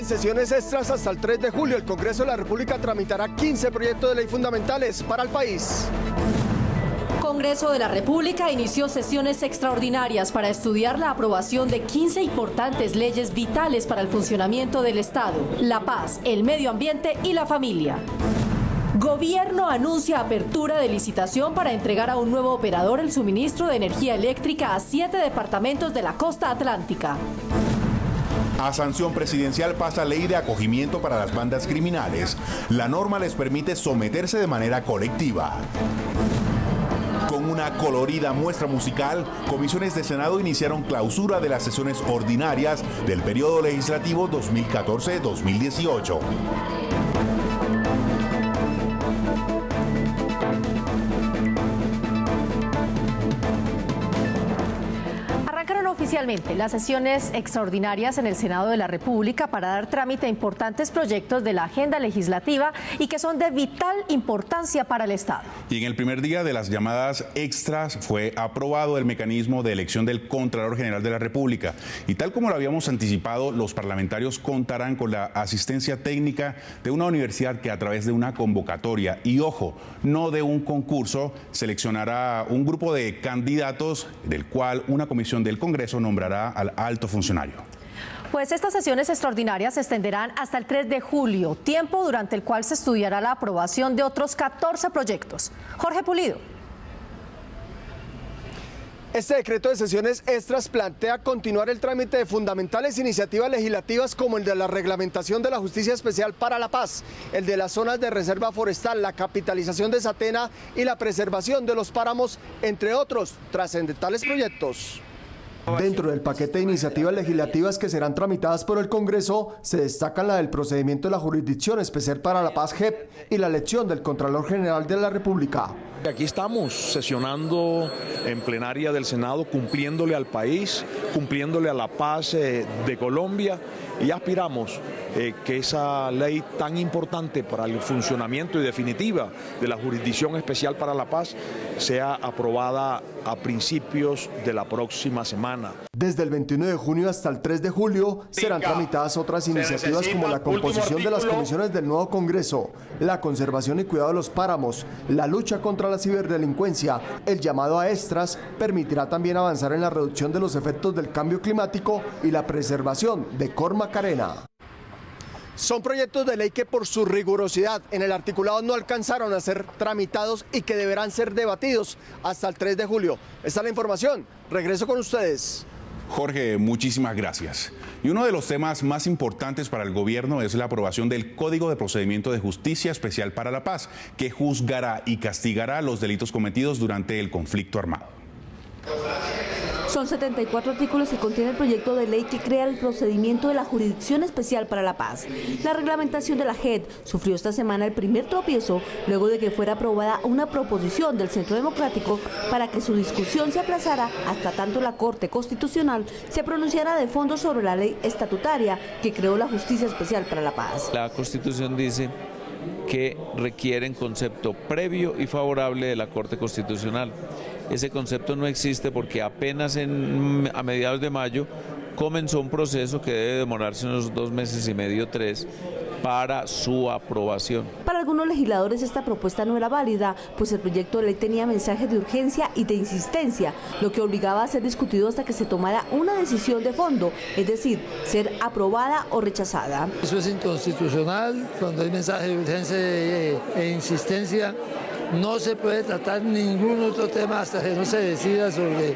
En sesiones extras hasta el 3 de julio, el Congreso de la República tramitará 15 proyectos de ley fundamentales para el país. Congreso de la República inició sesiones extraordinarias para estudiar la aprobación de 15 importantes leyes vitales para el funcionamiento del Estado, la paz, el medio ambiente y la familia. Gobierno anuncia apertura de licitación para entregar a un nuevo operador el suministro de energía eléctrica a 7 departamentos de la costa atlántica. A sanción presidencial pasa ley de acogimiento para las bandas criminales. La norma les permite someterse de manera colectiva. Con una colorida muestra musical, comisiones de Senado iniciaron clausura de las sesiones ordinarias del periodo legislativo 2014-2018. Oficialmente las sesiones extraordinarias en el Senado de la República para dar trámite a importantes proyectos de la agenda legislativa y que son de vital importancia para el Estado. Y en el primer día de las llamadas extras fue aprobado el mecanismo de elección del Contralor General de la República. Y tal como lo habíamos anticipado, los parlamentarios contarán con la asistencia técnica de una universidad que a través de una convocatoria y, ojo, no de un concurso, seleccionará un grupo de candidatos del cual una comisión del Congreso nombrará al alto funcionario. Pues estas sesiones extraordinarias se extenderán hasta el 3 de julio, tiempo durante el cual se estudiará la aprobación de otros 14 proyectos. Jorge Pulido. Este decreto de sesiones extras plantea continuar el trámite de fundamentales iniciativas legislativas como el de la reglamentación de la Justicia Especial para la Paz, el de las zonas de reserva forestal, la capitalización de Satena y la preservación de los páramos, entre otros trascendentales proyectos. Dentro del paquete de iniciativas legislativas que serán tramitadas por el Congreso, se destacan la del procedimiento de la Jurisdicción Especial para la Paz, JEP, y la elección del Contralor General de la República. Aquí estamos sesionando en plenaria del Senado, cumpliéndole al país, cumpliéndole a la paz de Colombia, y aspiramos que esa ley tan importante para el funcionamiento y definitiva de la Jurisdicción Especial para la Paz sea aprobada a principios de la próxima semana. Desde el 21 de junio hasta el 3 de julio serán tramitadas otras iniciativas como la composición de las comisiones del nuevo Congreso, la conservación y cuidado de los páramos, la lucha contra la ciberdelincuencia. El llamado a extras permitirá también avanzar en la reducción de los efectos del cambio climático y la preservación de Cormacarena. Son proyectos de ley que por su rigurosidad en el articulado no alcanzaron a ser tramitados y que deberán ser debatidos hasta el 3 de julio. Esta es la información. Regreso con ustedes. Jorge, muchísimas gracias. Y uno de los temas más importantes para el gobierno es la aprobación del Código de Procedimiento de Justicia Especial para la Paz, que juzgará y castigará los delitos cometidos durante el conflicto armado. Son 74 artículos que contiene el proyecto de ley que crea el procedimiento de la Jurisdicción Especial para la Paz. La reglamentación de la JEP sufrió esta semana el primer tropiezo luego de que fuera aprobada una proposición del Centro Democrático para que su discusión se aplazara hasta tanto la Corte Constitucional se pronunciara de fondo sobre la ley estatutaria que creó la Justicia Especial para la Paz. La Constitución dice que requieren concepto previo y favorable de la Corte Constitucional. Ese concepto no existe porque apenas a mediados de mayo comenzó un proceso que debe demorarse unos 2 meses y medio, 3, para su aprobación. Para algunos legisladores esta propuesta no era válida, pues el proyecto de ley tenía mensajes de urgencia y de insistencia, lo que obligaba a ser discutido hasta que se tomara una decisión de fondo, es decir, ser aprobada o rechazada. Eso es inconstitucional, cuando hay mensajes de urgencia e insistencia. No se puede tratar ningún otro tema hasta que no se decida sobre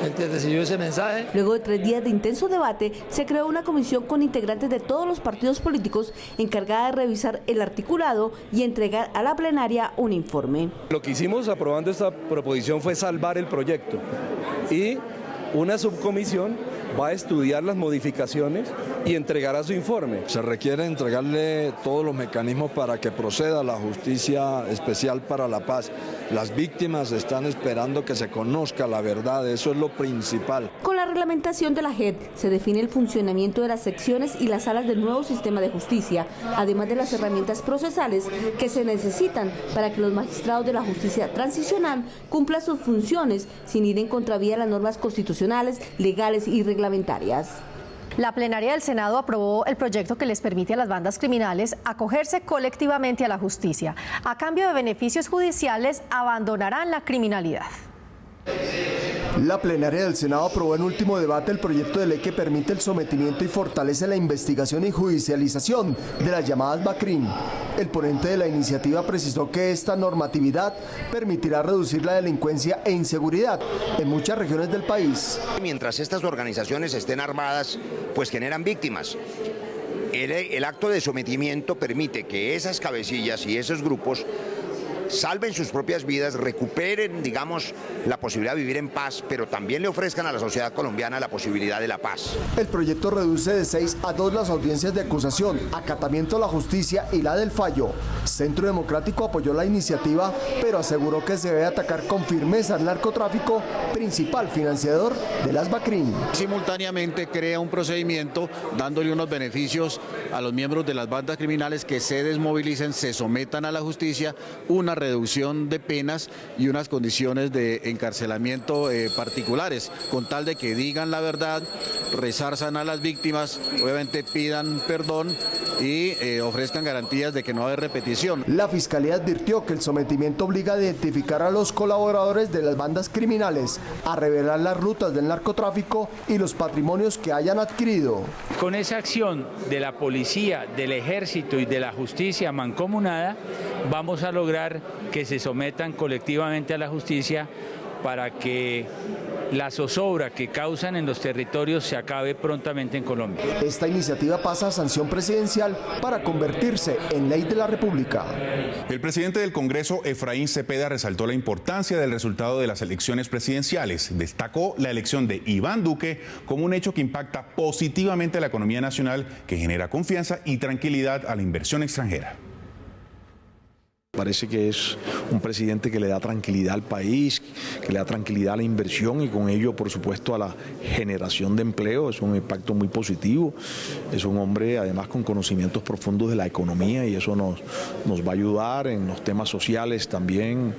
el que recibió ese mensaje. Luego de 3 días de intenso debate, se creó una comisión con integrantes de todos los partidos políticos encargada de revisar el articulado y entregar a la plenaria un informe. Lo que hicimos aprobando esta proposición fue salvar el proyecto y una subcomisión va a estudiar las modificaciones y entregará su informe. Se requiere entregarle todos los mecanismos para que proceda la Justicia Especial para la Paz. Las víctimas están esperando que se conozca la verdad, eso es lo principal. Con la reglamentación de la JEP se define el funcionamiento de las secciones y las salas del nuevo sistema de justicia, además de las herramientas procesales que se necesitan para que los magistrados de la justicia transicional cumplan sus funciones sin ir en contravía de las normas constitucionales, legales y reglamentarias. La plenaria del Senado aprobó el proyecto que les permite a las bandas criminales acogerse colectivamente a la justicia. A cambio de beneficios judiciales, abandonarán la criminalidad. La plenaria del Senado aprobó en último debate el proyecto de ley que permite el sometimiento y fortalece la investigación y judicialización de las llamadas BACRIM. El ponente de la iniciativa precisó que esta normatividad permitirá reducir la delincuencia e inseguridad en muchas regiones del país. Mientras estas organizaciones estén armadas, pues generan víctimas. El acto de sometimiento permite que esas cabecillas y esos grupos salven sus propias vidas, recuperen, digamos, la posibilidad de vivir en paz, pero también le ofrezcan a la sociedad colombiana la posibilidad de la paz. El proyecto reduce de 6 a 2 las audiencias de acusación, acatamiento a la justicia y la del fallo. Centro Democrático apoyó la iniciativa, pero aseguró que se debe atacar con firmeza el narcotráfico, principal financiador de las BACRIM. Simultáneamente crea un procedimiento dándole unos beneficios a los miembros de las bandas criminales que se desmovilicen, se sometan a la justicia, una reducción de penas y unas condiciones de encarcelamiento particulares, con tal de que digan la verdad, resarzan a las víctimas, obviamente pidan perdón y ofrezcan garantías de que no va a haber repetición. La Fiscalía advirtió que el sometimiento obliga a identificar a los colaboradores de las bandas criminales, a revelar las rutas del narcotráfico y los patrimonios que hayan adquirido. Con esa acción de la policía, del ejército y de la justicia mancomunada, vamos a lograr que se sometan colectivamente a la justicia para que la zozobra que causan en los territorios se acabe prontamente en Colombia. Esta iniciativa pasa a sanción presidencial para convertirse en ley de la República. El presidente del Congreso, Efraín Cepeda, resaltó la importancia del resultado de las elecciones presidenciales. Destacó la elección de Iván Duque como un hecho que impacta positivamente a la economía nacional, que genera confianza y tranquilidad a la inversión extranjera. Parece que es un presidente que le da tranquilidad al país, que le da tranquilidad a la inversión y con ello, por supuesto, a la generación de empleo. Es un impacto muy positivo. Es un hombre, además, con conocimientos profundos de la economía y eso nos va a ayudar en los temas sociales también.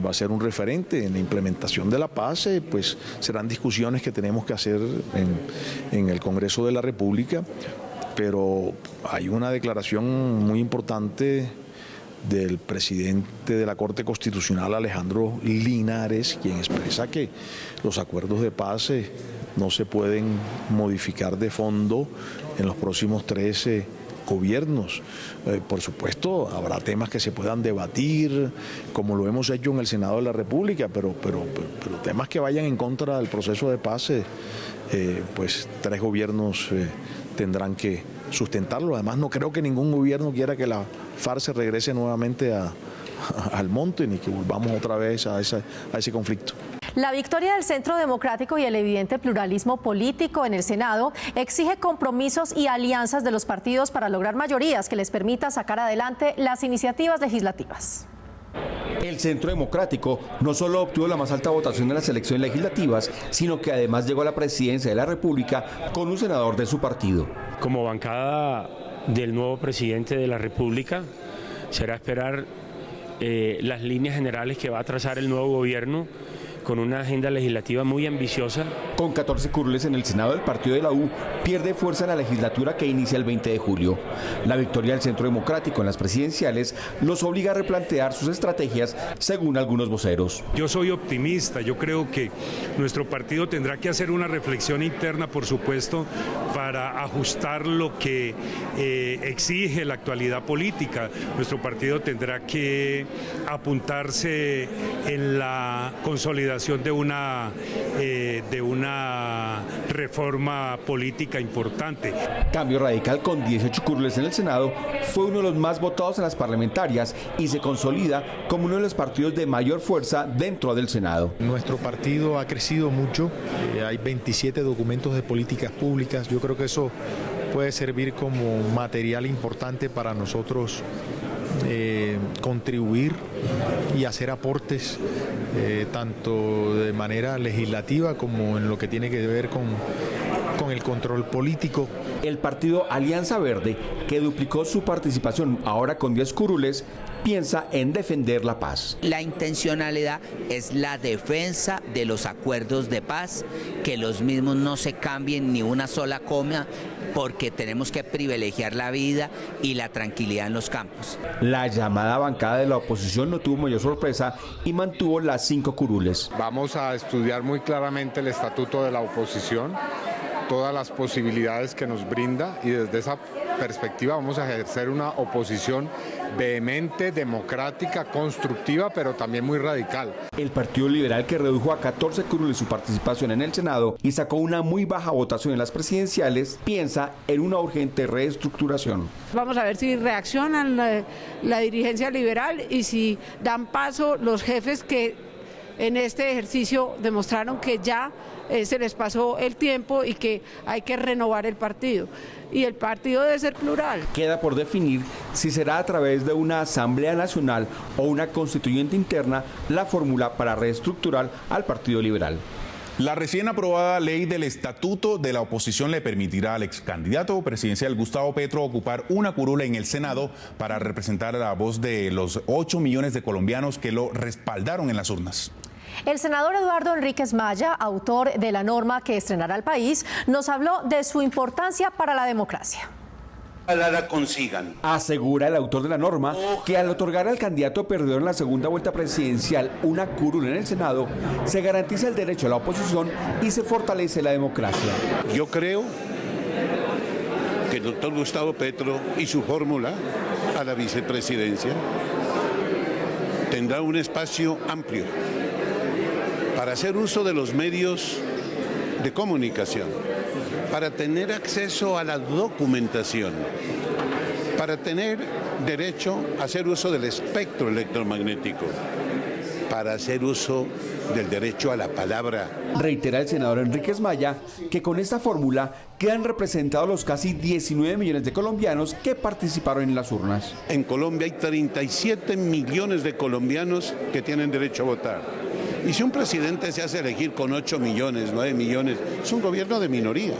Va a ser un referente en la implementación de la paz. Pues serán discusiones que tenemos que hacer en el Congreso de la República, pero hay una declaración muy importante del presidente de la Corte Constitucional, Alejandro Linares, quien expresa que los acuerdos de paz no se pueden modificar de fondo en los próximos 13 gobiernos. Por supuesto, habrá temas que se puedan debatir, como lo hemos hecho en el Senado de la República, pero temas que vayan en contra del proceso de paz, pues 3 gobiernos tendrán que sustentarlo. Además, no creo que ningún gobierno quiera que la FARC se regrese nuevamente al monte ni que volvamos otra vez a ese conflicto. La victoria del Centro Democrático y el evidente pluralismo político en el Senado exige compromisos y alianzas de los partidos para lograr mayorías que les permita sacar adelante las iniciativas legislativas. El Centro Democrático no solo obtuvo la más alta votación en las elecciones legislativas, sino que además llegó a la presidencia de la República con un senador de su partido. Como bancada del nuevo presidente de la República, será esperar las líneas generales que va a trazar el nuevo gobierno, con una agenda legislativa muy ambiciosa. Con 14 curules en el Senado, del partido de la U pierde fuerza en la legislatura que inicia el 20 de julio. La victoria del Centro Democrático en las presidenciales los obliga a replantear sus estrategias, según algunos voceros. Yo soy optimista, yo creo que nuestro partido tendrá que hacer una reflexión interna, por supuesto, para ajustar lo que exige la actualidad política. Nuestro partido tendrá que apuntarse en la consolidación de una reforma política importante. Cambio Radical, con 18 curules en el Senado, fue uno de los más votados en las parlamentarias y se consolida como uno de los partidos de mayor fuerza dentro del Senado. Nuestro partido ha crecido mucho, hay 27 documentos de políticas públicas. Yo creo que eso puede servir como material importante para nosotros contribuir y hacer aportes tanto de manera legislativa como en lo que tiene que ver con el control político. El partido Alianza Verde, que duplicó su participación ahora con 10 curules, piensa en defender la paz. La intencionalidad es la defensa de los acuerdos de paz, que los mismos no se cambien ni una sola coma, porque tenemos que privilegiar la vida y la tranquilidad en los campos. La llamada bancada de la oposición no tuvo mayor sorpresa y mantuvo las 5 curules. Vamos a estudiar muy claramente el estatuto de la oposición, todas las posibilidades que nos brinda, y desde esa perspectiva vamos a ejercer una oposición vehemente, democrática, constructiva, pero también muy radical. El Partido Liberal, que redujo a 14 curules su participación en el Senado y sacó una muy baja votación en las presidenciales, piensa en una urgente reestructuración. Vamos a ver si reaccionan la dirigencia liberal y si dan paso los jefes que en este ejercicio demostraron que ya se les pasó el tiempo y que hay que renovar el partido. Y el partido debe ser plural. Queda por definir si será a través de una Asamblea Nacional o una constituyente interna la fórmula para reestructurar al Partido Liberal. La recién aprobada ley del estatuto de la oposición le permitirá al ex candidato presidencial Gustavo Petro ocupar una curula en el Senado para representar a la voz de los 8 millones de colombianos que lo respaldaron en las urnas. El senador Eduardo Enríquez Maya, autor de la norma que estrenará el país, nos habló de su importancia para la democracia. La consigan. Asegura el autor de la norma que al otorgar al candidato perdedor en la segunda vuelta presidencial una curul en el Senado, se garantiza el derecho a la oposición y se fortalece la democracia. Yo creo que el doctor Gustavo Petro y su fórmula a la vicepresidencia tendrá un espacio amplio para hacer uso de los medios de comunicación, para tener acceso a la documentación, para tener derecho a hacer uso del espectro electromagnético, para hacer uso del derecho a la palabra. Reitera el senador Enríquez Maya que con esta fórmula quedan representados los casi 19 millones de colombianos que participaron en las urnas. En Colombia hay 37 millones de colombianos que tienen derecho a votar. Y si un presidente se hace elegir con 8 millones, 9 millones, es un gobierno de minoría.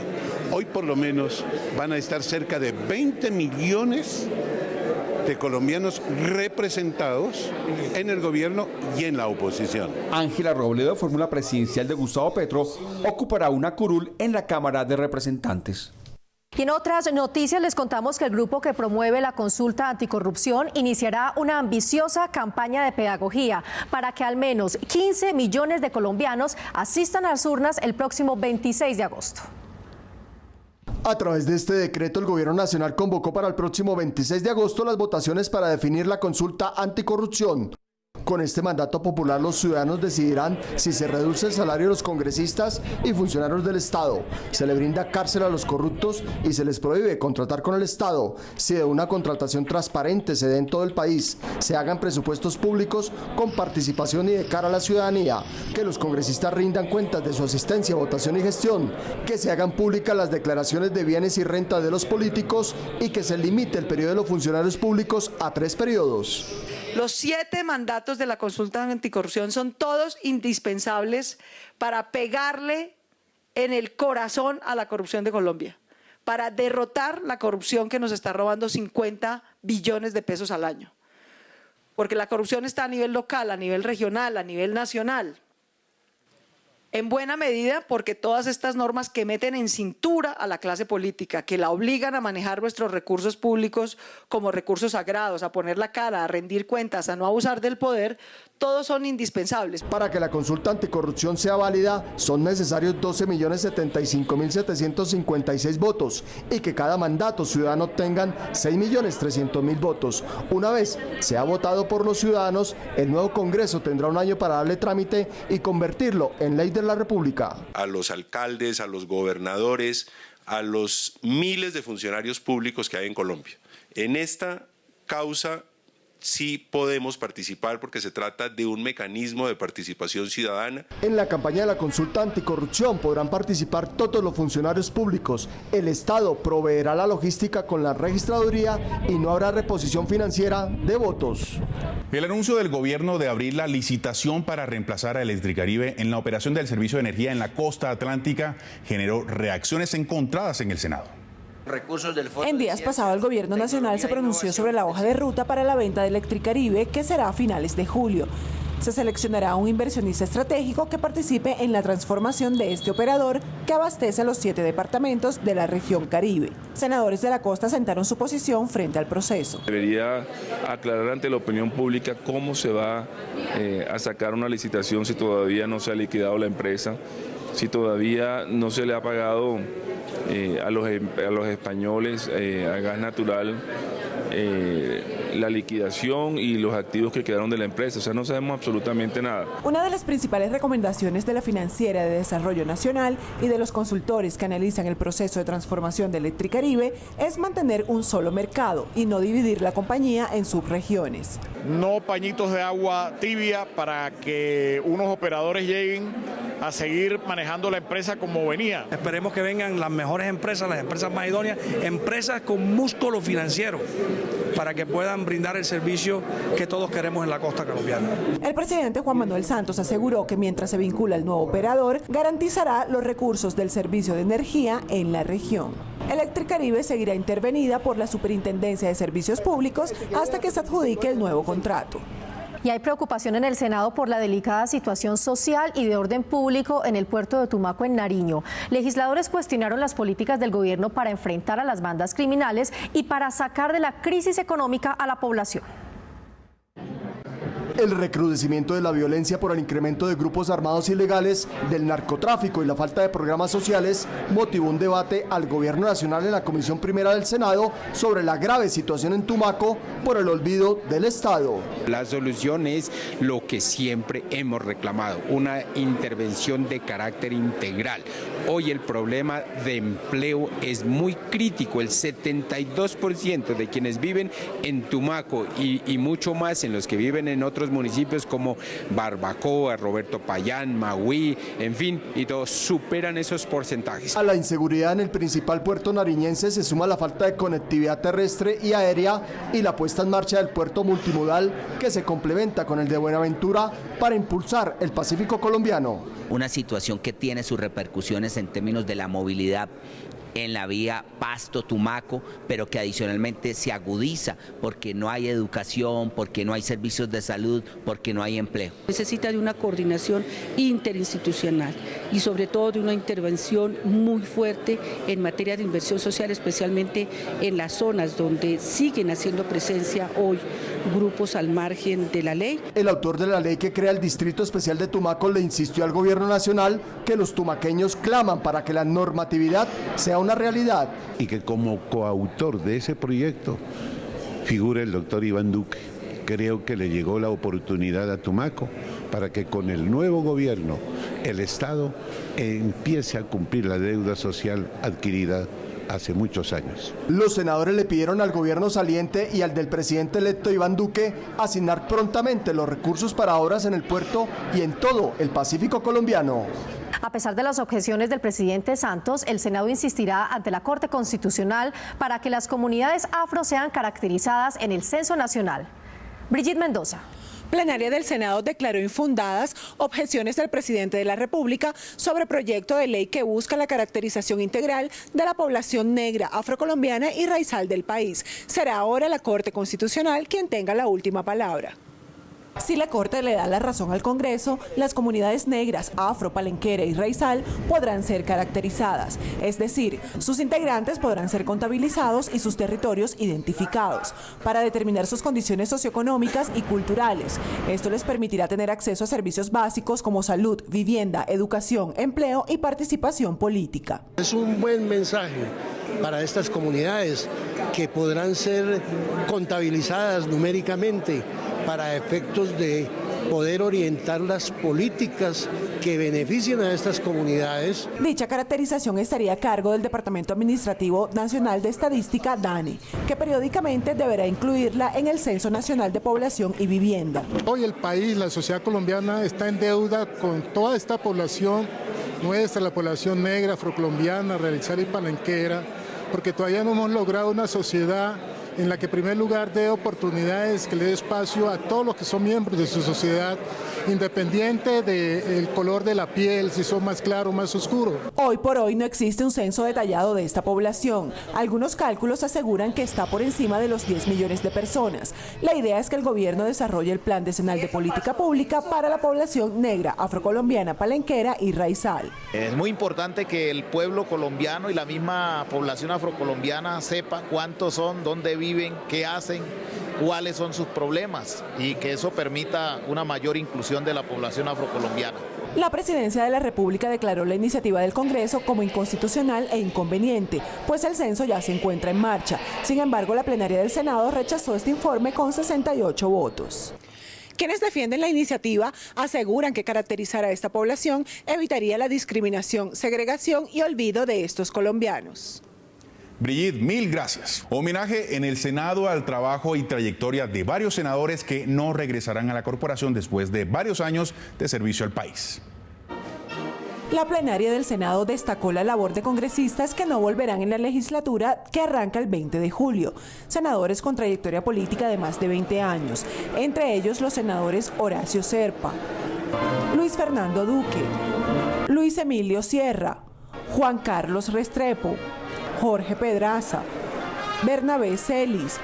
Hoy por lo menos van a estar cerca de 20 millones de colombianos representados en el gobierno y en la oposición. Ángela Robledo, fórmula presidencial de Gustavo Petro, ocupará una curul en la Cámara de Representantes. Y en otras noticias les contamos que el grupo que promueve la consulta anticorrupción iniciará una ambiciosa campaña de pedagogía para que al menos 15 millones de colombianos asistan a las urnas el próximo 26 de agosto. A través de este decreto, el Gobierno Nacional convocó para el próximo 26 de agosto las votaciones para definir la consulta anticorrupción. Con este mandato popular, los ciudadanos decidirán si se reduce el salario de los congresistas y funcionarios del Estado, se le brinda cárcel a los corruptos y se les prohíbe contratar con el Estado, si de una contratación transparente se dé en todo el país, se hagan presupuestos públicos con participación y de cara a la ciudadanía, que los congresistas rindan cuentas de su asistencia, votación y gestión, que se hagan públicas las declaraciones de bienes y rentas de los políticos y que se limite el periodo de los funcionarios públicos a 3 periodos. Los 7 mandatos de la consulta anticorrupción son todos indispensables para pegarle en el corazón a la corrupción de Colombia, para derrotar la corrupción que nos está robando 50 billones de pesos al año. Porque la corrupción está a nivel local, a nivel regional, a nivel nacional. En buena medida porque todas estas normas que meten en cintura a la clase política, que la obligan a manejar nuestros recursos públicos como recursos sagrados, a poner la cara, a rendir cuentas, a no abusar del poder, todos son indispensables. Para que la consulta anticorrupción sea válida, son necesarios 12.075.756 votos y que cada mandato ciudadano tengan 6.300.000 votos. Una vez sea votado por los ciudadanos, el nuevo Congreso tendrá un año para darle trámite y convertirlo en ley de la República. A los alcaldes, a los gobernadores, a los miles de funcionarios públicos que hay en Colombia. En esta causa sí podemos participar porque se trata de un mecanismo de participación ciudadana. En la campaña de la consulta anticorrupción podrán participar todos los funcionarios públicos. El Estado proveerá la logística con la registraduría y no habrá reposición financiera de votos. El anuncio del gobierno de abrir la licitación para reemplazar a Electricaribe en la operación del servicio de energía en la costa atlántica generó reacciones encontradas en el Senado. En días pasados, el Gobierno Nacional se pronunció sobre la hoja de ruta para la venta de Electricaribe, que será a finales de julio. Se seleccionará un inversionista estratégico que participe en la transformación de este operador que abastece a los 7 departamentos de la región Caribe. Senadores de la costa sentaron su posición frente al proceso. Debería aclarar ante la opinión pública cómo se va a sacar una licitación si todavía no se ha liquidado la empresa, si todavía no se le ha pagado a los españoles, a Gas Natural, la liquidación y los activos que quedaron de la empresa. O sea, no sabemos absolutamente nada. Una de las principales recomendaciones de la Financiera de Desarrollo Nacional y de los consultores que analizan el proceso de transformación de Electricaribe es mantener un solo mercado y no dividir la compañía en subregiones. No pañitos de agua tibia para que unos operadores lleguen a seguir manejando la empresa como venía. Esperemos que vengan las mejores empresas, las empresas más idóneas, empresas con músculo financiero, para que puedan brindar el servicio que todos queremos en la costa colombiana. El presidente Juan Manuel Santos aseguró que mientras se vincula el nuevo operador, garantizará los recursos del servicio de energía en la región. Electricaribe seguirá intervenida por la Superintendencia de Servicios Públicos hasta que se adjudique el nuevo contrato. Y hay preocupación en el Senado por la delicada situación social y de orden público en el puerto de Tumaco, en Nariño. Legisladores cuestionaron las políticas del gobierno para enfrentar a las bandas criminales y para sacar de la crisis económica a la población. El recrudecimiento de la violencia por el incremento de grupos armados ilegales, del narcotráfico y la falta de programas sociales motivó un debate al Gobierno Nacional en la Comisión Primera del Senado sobre la grave situación en Tumaco por el olvido del Estado. La solución es lo que siempre hemos reclamado, una intervención de carácter integral. Hoy el problema de empleo es muy crítico, el 72% de quienes viven en Tumaco y mucho más en los que viven en otros municipios como Barbacoa, Roberto Payán, Magüí, en fin, y todos superan esos porcentajes. A la inseguridad en el principal puerto nariñense se suma la falta de conectividad terrestre y aérea y la puesta en marcha del puerto multimodal que se complementa con el de Buenaventura para impulsar el Pacífico colombiano. Una situación que tiene sus repercusiones en términos de la movilidad en la vía Pasto-Tumaco, pero que adicionalmente se agudiza porque no hay educación, porque no hay servicios de salud, porque no hay empleo. Necesita de una coordinación interinstitucional y sobre todo de una intervención muy fuerte en materia de inversión social, especialmente en las zonas donde siguen haciendo presencia hoy grupos al margen de la ley. El autor de la ley que crea el Distrito Especial de Tumaco le insistió al Gobierno Nacional que los tumaqueños claman para que la normatividad sea una realidad. Y que como coautor de ese proyecto figura el doctor Iván Duque. Creo que le llegó la oportunidad a Tumaco para que con el nuevo gobierno el Estado empiece a cumplir la deuda social adquirida hace muchos años. Los senadores le pidieron al gobierno saliente y al del presidente electo Iván Duque asignar prontamente los recursos para obras en el puerto y en todo el Pacífico colombiano. A pesar de las objeciones del presidente Santos, el Senado insistirá ante la Corte Constitucional para que las comunidades afro sean caracterizadas en el Censo Nacional. Brigitte Mendoza. Plenaria del Senado declaró infundadas objeciones del presidente de la República sobre proyecto de ley que busca la caracterización integral de la población negra, afrocolombiana y raizal del país. Será ahora la Corte Constitucional quien tenga la última palabra. Si la Corte le da la razón al Congreso, las comunidades negras, afro, palenquera y raizal podrán ser caracterizadas, es decir, sus integrantes podrán ser contabilizados y sus territorios identificados, para determinar sus condiciones socioeconómicas y culturales. Esto les permitirá tener acceso a servicios básicos como salud, vivienda, educación, empleo y participación política. Es un buen mensaje para estas comunidades que podrán ser contabilizadas numéricamente para efectos de poder orientar las políticas que beneficien a estas comunidades. Dicha caracterización estaría a cargo del Departamento Administrativo Nacional de Estadística, DANE, que periódicamente deberá incluirla en el Censo Nacional de Población y Vivienda. Hoy el país, la sociedad colombiana, está en deuda con toda esta población nuestra, la población negra, afrocolombiana, raizal y palenquera, porque todavía no hemos logrado una sociedad en la que en primer lugar dé oportunidades, que le dé espacio a todos los que son miembros de su sociedad independiente del color de la piel, si son más claros o más oscuros. Hoy por hoy no existe un censo detallado de esta población. Algunos cálculos aseguran que está por encima de los 10 millones de personas. La idea es que el gobierno desarrolle el Plan Decenal de Política Pública para la población negra, afrocolombiana, palenquera y raizal. Es muy importante que el pueblo colombiano y la misma población afrocolombiana sepa cuántos son, dónde viven, qué hacen, cuáles son sus problemas y que eso permita una mayor inclusión de la población afrocolombiana. La Presidencia de la República declaró la iniciativa del Congreso como inconstitucional e inconveniente, pues el censo ya se encuentra en marcha. Sin embargo, la plenaria del Senado rechazó este informe con 68 votos. Quienes defienden la iniciativa aseguran que caracterizar a esta población evitaría la discriminación, segregación y olvido de estos colombianos. Brigitte, mil gracias. Homenaje en el Senado al trabajo y trayectoria de varios senadores que no regresarán a la corporación después de varios años de servicio al país. La plenaria del Senado destacó la labor de congresistas que no volverán en la legislatura que arranca el 20 de julio. Senadores con trayectoria política de más de 20 años, entre ellos los senadores Horacio Serpa, Luis Fernando Duque, Luis Emilio Sierra, Juan Carlos Restrepo, Jorge Pedraza, Bernabé Celis,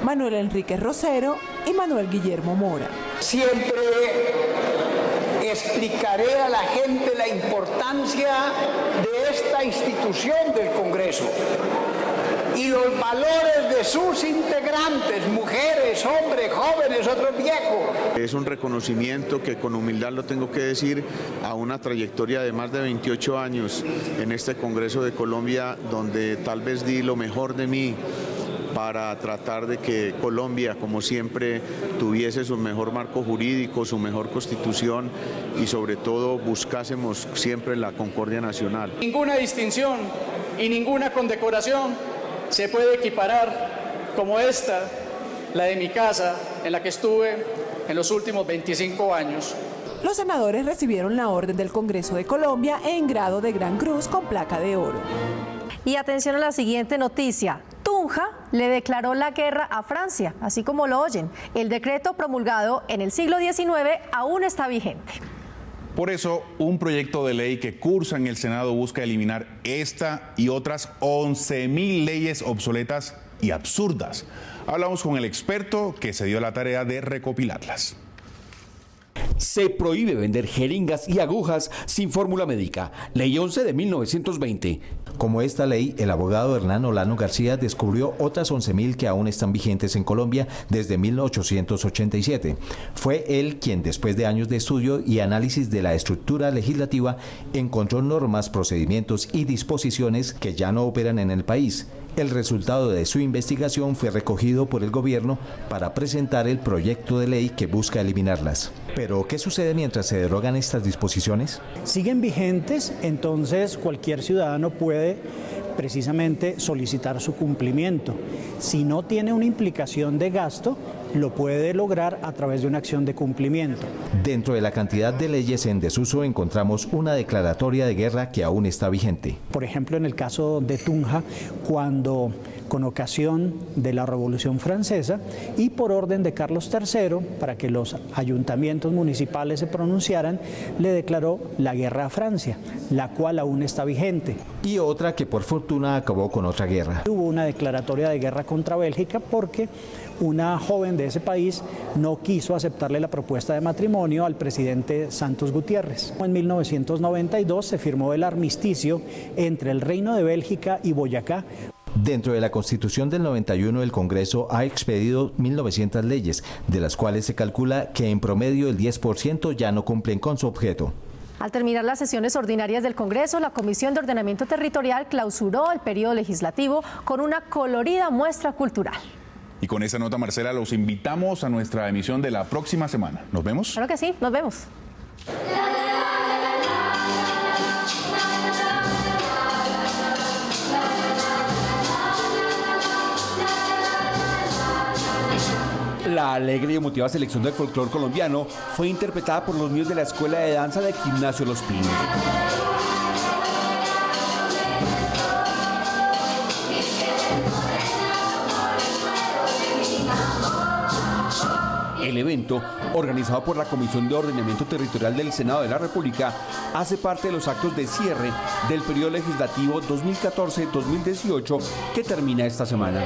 Manuel Enrique Rosero y Manuel Guillermo Mora. Siempre explicaré a la gente la importancia de esta institución del Congreso y los valores de sus integrantes, mujeres, hombres, jóvenes, otros viejos. Es un reconocimiento que con humildad lo tengo que decir a una trayectoria de más de 28 años en este Congreso de Colombia, donde tal vez di lo mejor de mí para tratar de que Colombia, como siempre, tuviese su mejor marco jurídico, su mejor constitución y sobre todo buscásemos siempre la concordia nacional. Ninguna distinción y ninguna condecoración se puede equiparar como esta, la de mi casa, en la que estuve en los últimos 25 años. Los senadores recibieron la Orden del Congreso de Colombia en grado de Gran Cruz con placa de oro. Y atención a la siguiente noticia. Tunja le declaró la guerra a Francia, así como lo oyen. El decreto promulgado en el siglo XIX aún está vigente. Por eso, un proyecto de ley que cursa en el Senado busca eliminar esta y otras 11.000 leyes obsoletas y absurdas. Hablamos con el experto que se dio la tarea de recopilarlas. Se prohíbe vender jeringas y agujas sin fórmula médica. Ley 11 de 1920. Como esta ley, el abogado Hernán Olano García descubrió otras 11.000 que aún están vigentes en Colombia desde 1887. Fue él quien, después de años de estudio y análisis de la estructura legislativa, encontró normas, procedimientos y disposiciones que ya no operan en el país. El resultado de su investigación fue recogido por el gobierno para presentar el proyecto de ley que busca eliminarlas. Pero, ¿qué sucede mientras se derogan estas disposiciones? Siguen vigentes, entonces cualquier ciudadano puede precisamente solicitar su cumplimiento. Si no tiene una implicación de gasto, lo puede lograr a través de una acción de cumplimiento. Dentro de la cantidad de leyes en desuso encontramos una declaratoria de guerra que aún está vigente. Por ejemplo, en el caso de Tunja, cuando con ocasión de la Revolución Francesa y por orden de Carlos III, para que los ayuntamientos municipales se pronunciaran, le declaró la guerra a Francia, la cual aún está vigente. Y otra que por fortuna acabó con otra guerra. Hubo una declaratoria de guerra contra Bélgica porque una joven de ese país no quiso aceptarle la propuesta de matrimonio al presidente Santos Gutiérrez. En 1992 se firmó el armisticio entre el Reino de Bélgica y Boyacá. Dentro de la Constitución del 91, el Congreso ha expedido 1.900 leyes, de las cuales se calcula que en promedio el 10% ya no cumplen con su objeto. Al terminar las sesiones ordinarias del Congreso, la Comisión de Ordenamiento Territorial clausuró el periodo legislativo con una colorida muestra cultural. Y con esta nota, Marcela, los invitamos a nuestra emisión de la próxima semana. ¿Nos vemos? Claro que sí, nos vemos. La alegre y emotiva selección del folclore colombiano fue interpretada por los niños de la Escuela de Danza del Gimnasio Los Pinos. El evento, organizado por la Comisión de Ordenamiento Territorial del Senado de la República, hace parte de los actos de cierre del periodo legislativo 2014-2018 que termina esta semana.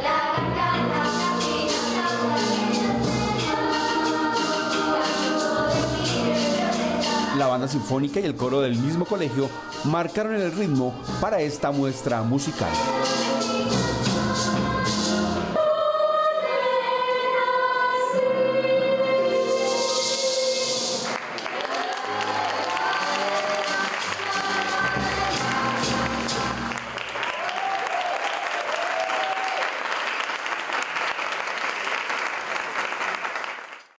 La banda sinfónica y el coro del mismo colegio marcaron el ritmo para esta muestra musical.